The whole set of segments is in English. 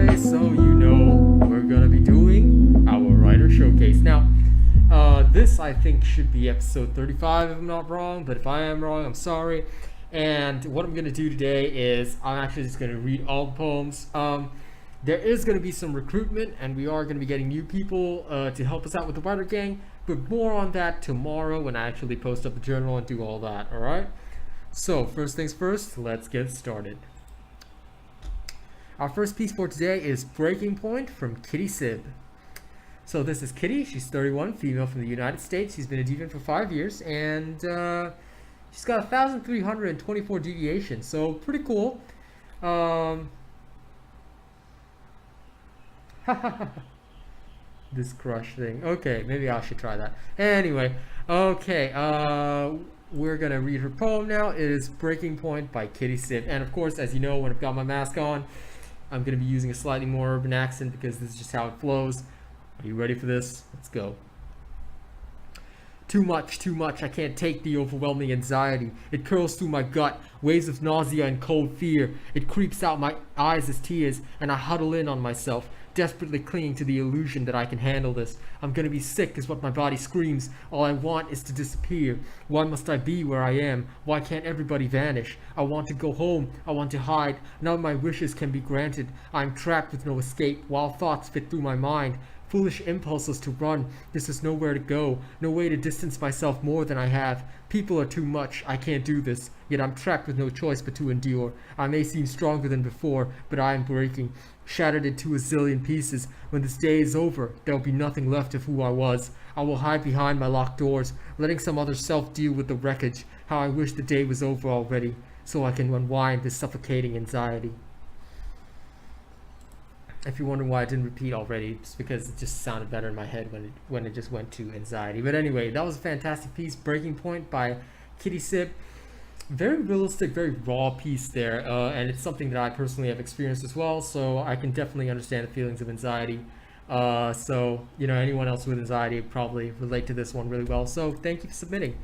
Friday, so you know we're gonna be doing our writer showcase. Now, this I think should be episode 35 if I'm not wrong, but if I am wrong, I'm sorry. And what I'm gonna do today is I'm actually just gonna read all the poems. There is gonna be some recruitment, and we are gonna be getting new people to help us out with the writer gang. But more on that tomorrow when I actually post up the journal and do all that. All right. So first things first, let's get started. Our first piece for today is Breaking Point from Kitty Sib. So this is Kitty. She's 31, female from the United States. She's been a deviant for 5 years, and she's got 1,324 deviations. So pretty cool. This crush thing. Okay, maybe I should try that. Anyway, okay. We're gonna read her poem now. It is Breaking Point by Kitty Sib. And of course, as you know, when I've got my mask on, I'm going to be using a slightly more urban accent because this is just how it flows. Are you ready for this? Let's go. Too much, I can't take the overwhelming anxiety. It curls through my gut, waves of nausea and cold fear. It creeps out my eyes as tears, and I huddle in on myself, desperately clinging to the illusion that I can handle this. I'm gonna be sick is what my body screams. All I want is to disappear. Why must I be where I am? Why can't everybody vanish? I want to go home. I want to hide. None of my wishes can be granted. I'm trapped with no escape. Wild thoughts fit through my mind. Foolish impulses to run. This is nowhere to go. No way to distance myself more than I have. People are too much. I can't do this. Yet I'm trapped with no choice but to endure. I may seem stronger than before, but I am breaking. Shattered into a zillion pieces. When this day is over, there will be nothing left of who I was. I will hide behind my locked doors, letting some other self deal with the wreckage. How I wish the day was over already, so I can unwind this suffocating anxiety. If you're wondering why I didn't repeat already, it's because it just sounded better in my head when it just went to anxiety. But anyway, that was a fantastic piece, Breaking Point by Kitty Sib. Very realistic, very raw piece there, and it's something that I personally have experienced as well, so I can definitely understand the feelings of anxiety. So, you know, anyone else with anxiety would probably relate to this one really well, so thank you for submitting.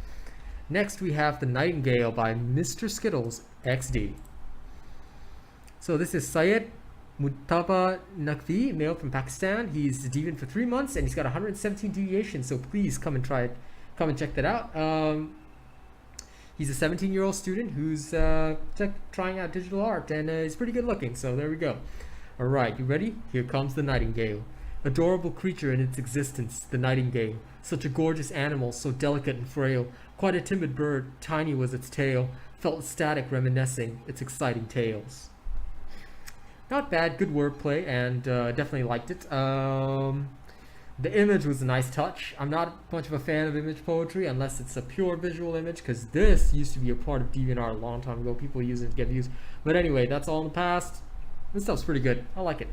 Next, we have The Nightingale by Mr. Skittles XD. So this is Syed Muttaba Naqvi, male from Pakistan. He's a deviant for 3 months, and he's got 117 deviations, so please come and try it. Come and check that out. He's a 17-year-old student who's trying out digital art, and he's pretty good looking, so there we go. All right, you ready? Here comes the nightingale. Adorable creature in its existence, the nightingale. Such a gorgeous animal, so delicate and frail. Quite a timid bird, tiny was its tail. Felt static reminiscing its exciting tales. Not bad, good wordplay, and definitely liked it. The image was a nice touch. I'm not much of a fan of image poetry unless it's a pure visual image, because this used to be a part of Deviant Art a long time ago. People use it to get views. But anyway, that's all in the past. This stuff's pretty good. I like it.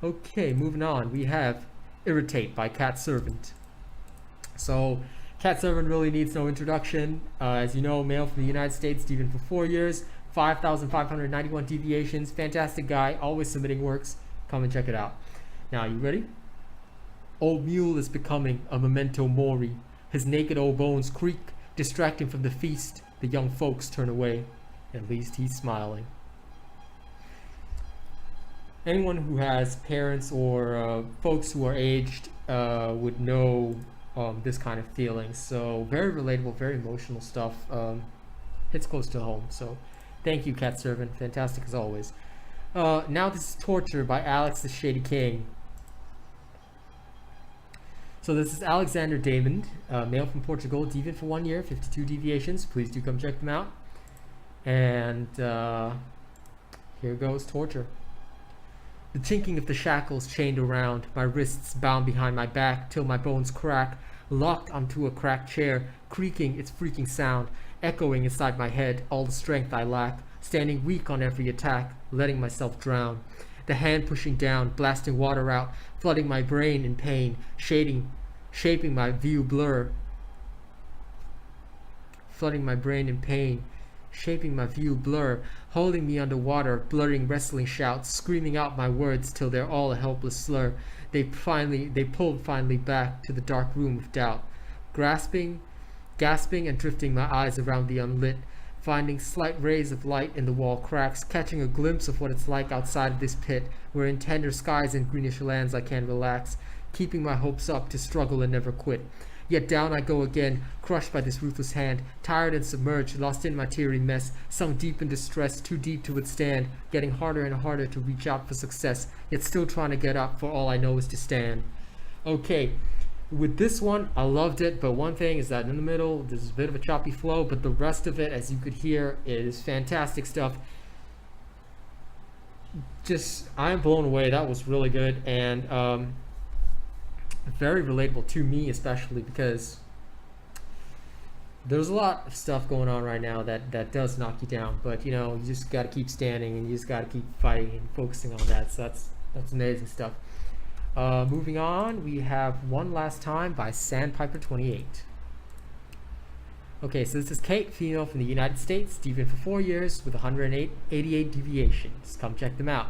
Okay, moving on. We have Irritate by Cat Servant. So, Cat Servant really needs no introduction. As you know, male from the United States, deviant for 4 years, 5,591 deviations. Fantastic guy, always submitting works. Come and check it out. Now, you ready? Old mule is becoming a memento mori. His naked old bones creak, distracting from the feast. The young folks turn away. At least he's smiling. Anyone who has parents or folks who are aged would know this kind of feeling. So very relatable, very emotional stuff. Hits close to home. So thank you, Cat Servant. Fantastic as always. Now this is Torture by Alex the Shady King. So this is Alexander Damon, male from Portugal, deviant for 1 year, 52 deviations. Please do come check them out. And here goes Torture. The chinking of the shackles chained around, my wrists bound behind my back till my bones crack, locked onto a cracked chair, creaking its freaking sound, echoing inside my head all the strength I lack, standing weak on every attack, letting myself drown. The hand pushing down, blasting water out, flooding my brain in pain, shaping my view blur. Flooding my brain in pain, shaping my view blur, holding me underwater, blurring wrestling shouts, screaming out my words till they're all a helpless slur. They pulled finally back to the dark room of doubt, gasping and drifting my eyes around the unlit, finding slight rays of light in the wall cracks, catching a glimpse of what it's like outside of this pit, where in tender skies and greenish lands I can relax, keeping my hopes up to struggle and never quit. Yet down I go again, crushed by this ruthless hand, tired and submerged, lost in my teary mess, sunk deep in distress, too deep to withstand, getting harder and harder to reach out for success, yet still trying to get up, for all I know is to stand. Okay, with this one, I loved it, but one thing is that in the middle, there's a bit of a choppy flow, but the rest of it, as you could hear, is fantastic stuff. Just, I'm blown away. That was really good, and very relatable to me, especially because there's a lot of stuff going on right now that does knock you down, but you know, you just got to keep standing and you just got to keep fighting and focusing on that. So that's amazing stuff. Moving on, we have One Last Time by Sandpiper28. Okay, so this is Kate, female from the United States, deviant for 4 years with 188 deviations. Come check them out.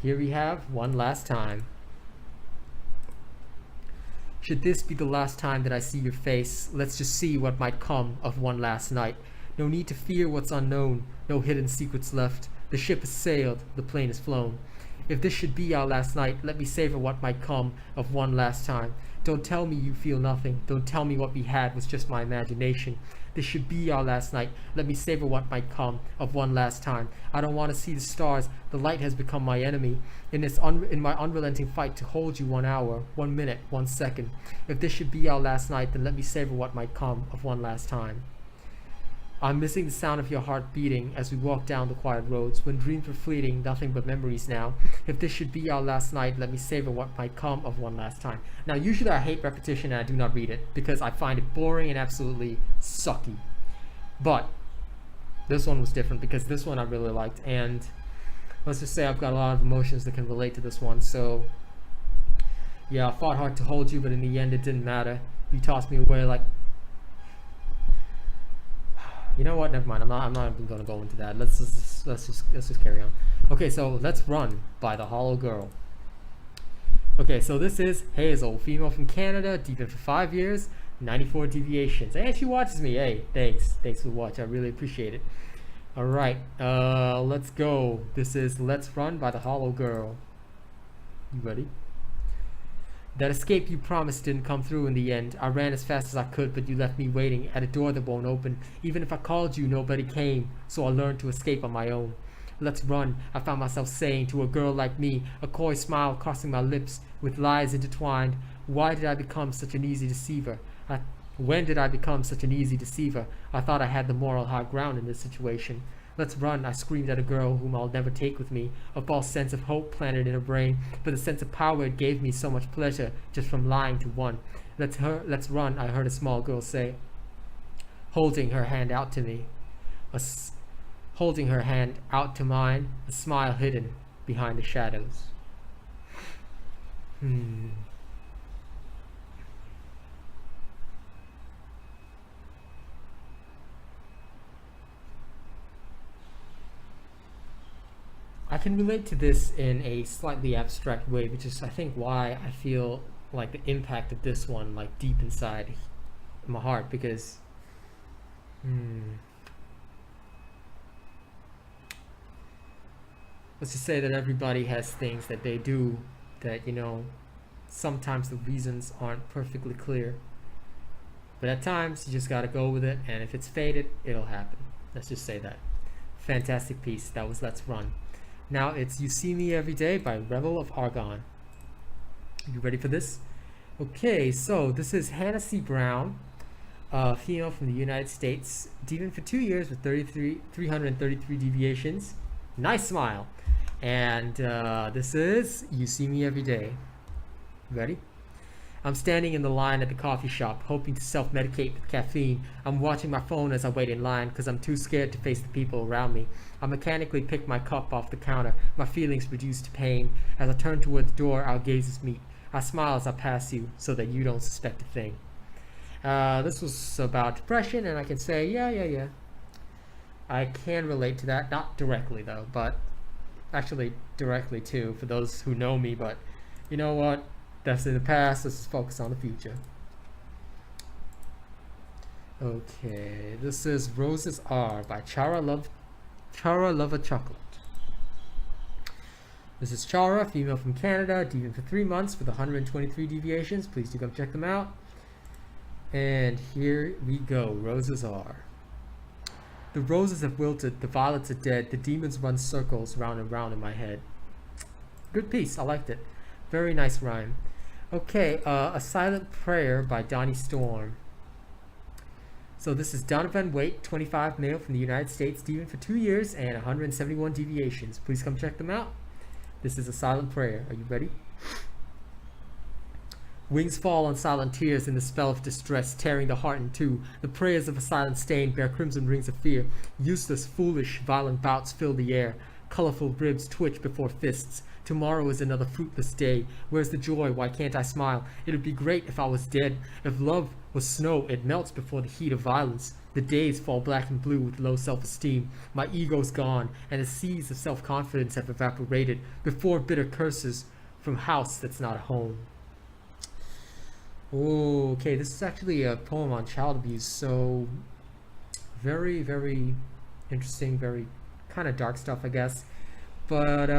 Here we have One Last Time. Should this be the last time that I see your face, let's just see what might come of one last night. No need to fear what's unknown, no hidden secrets left. The ship has sailed, the plane has flown. If this should be our last night, let me savor what might come of one last time. Don't tell me you feel nothing, don't tell me what we had was just my imagination. This should be our last night, let me savor what might come of one last time. I don't want to see the stars, the light has become my enemy. In my unrelenting fight to hold you 1 hour, 1 minute, 1 second. If this should be our last night, then let me savor what might come of one last time. I'm missing the sound of your heart beating as we walk down the quiet roads. When dreams were fleeting, nothing but memories now. If this should be our last night, let me savor what might come of one last time. Now, usually I hate repetition and I do not read it because I find it boring and absolutely sucky. But this one was different because this one I really liked, and let's just say I've got a lot of emotions that can relate to this one. So yeah, I fought hard to hold you, but in the end it didn't matter. You tossed me away like, you know what? Never mind. I'm not even gonna go into that. Let's just carry on. Okay, so Let's Run by the Hollow Girl. Okay, so this is Hazel, female from Canada, deviant for 5 years, 94 deviations. And she watches me. Hey, thanks for the watch. I really appreciate it. All right, let's go. This is Let's Run by the Hollow Girl. You ready? That escape you promised didn't come through in the end. I ran as fast as I could, but you left me waiting at a door that won't open. Even if I called you, nobody came, so I learned to escape on my own. Let's run, I found myself saying to a girl like me, a coy smile crossing my lips with lies intertwined. Why did I become such an easy deceiver? When did I become such an easy deceiver? I thought I had the moral high ground in this situation. Let's run, I screamed at a girl whom I'll never take with me, a false sense of hope planted in her brain, but the sense of power it gave me so much pleasure just from lying to one. Let's run, I heard a small girl say, holding her hand out to me. Holding her hand out to mine, a smile hidden behind the shadows. I can relate to this in a slightly abstract way, which is I think why I feel like the impact of this one like deep inside my heart, because let's just say that everybody has things that they do that, you know, sometimes the reasons aren't perfectly clear, but at times you just gotta go with it, and if it's fated, it'll happen. Let's just say that. Fantastic piece. That was Let's Run. Now it's You See Me Every Day by Revel of Argon. You ready for this? Okay, so this is Hannah C. Brown, female from the United States, deviant for 2 years with 333 deviations. Nice smile. And this is You See Me Every Day. Ready? I'm standing in the line at the coffee shop, hoping to self-medicate with caffeine. I'm watching my phone as I wait in line because I'm too scared to face the people around me. I mechanically pick my cup off the counter, my feelings reduced to pain. As I turn toward the door, our gazes meet. I smile as I pass you so that you don't suspect a thing. This was about depression, and I can say, yeah. I can relate to that. Not directly, though, but actually directly, too, for those who know me. But you know what? That's in the past. Let's focus on the future. Okay, this is Roses Are by Chara Lover Chocolate. This is Chara, female from Canada, deviant for 3 months with 123 deviations. Please do come check them out. And here we go. Roses are. The roses have wilted, the violets are dead, the demons run circles round and round in my head. Good piece, I liked it. Very nice rhyme. Okay, A Silent Prayer by Donnie Storm. So this is Donovan Waite, 25, male from the United States, deviant for 2 years and 171 deviations. Please come check them out. This is A Silent Prayer. Are you ready? Wings fall on silent tears in the spell of distress, tearing the heart in two. The prayers of a silent stain bear crimson rings of fear. Useless, foolish, violent bouts fill the air. Colorful ribs twitch before fists. Tomorrow is another fruitless day. Where's the joy? Why can't I smile? It would be great if I was dead. If love was snow, it melts before the heat of violence. The days fall black and blue with low self-esteem. My ego's gone, and the seas of self-confidence have evaporated before bitter curses from house that's not a home. Oh, okay, this is actually a poem on child abuse, so very, very interesting, very kind of dark stuff, I guess. But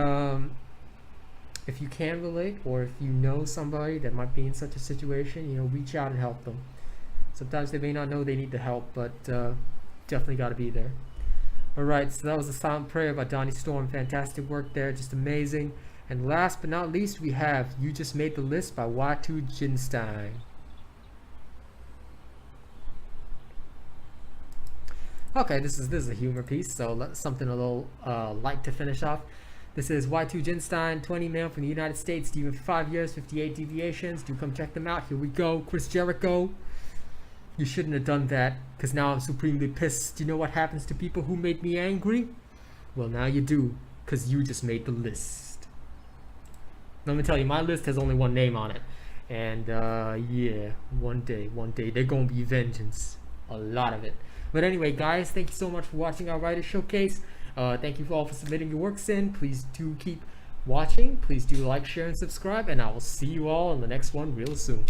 if you can relate, or if you know somebody that might be in such a situation, you know, reach out and help them. Sometimes they may not know they need the help, but definitely got to be there. Alright, so that was A Silent Prayer by Donnie Storm. Fantastic work there, just amazing. And last but not least, we have You Just Made the List by Y2 Jinstein. Okay, this is a humor piece, so something a little light to finish off. This is Y2 Jinstein, 20, male from the United States, deviant for 5 years, 58 deviations. Do come check them out. Here we go. Chris Jericho. You shouldn't have done that, because now I'm supremely pissed. Do you know what happens to people who made me angry? Well, now you do, because you just made the list. Let me tell you, my list has only one name on it. And yeah, one day, they're gonna be vengeance. A lot of it. But anyway, guys, thank you so much for watching our Writer Showcase. Thank you all for submitting your works in. Please do keep watching. Please do like, share, and subscribe. And I will see you all in the next one real soon.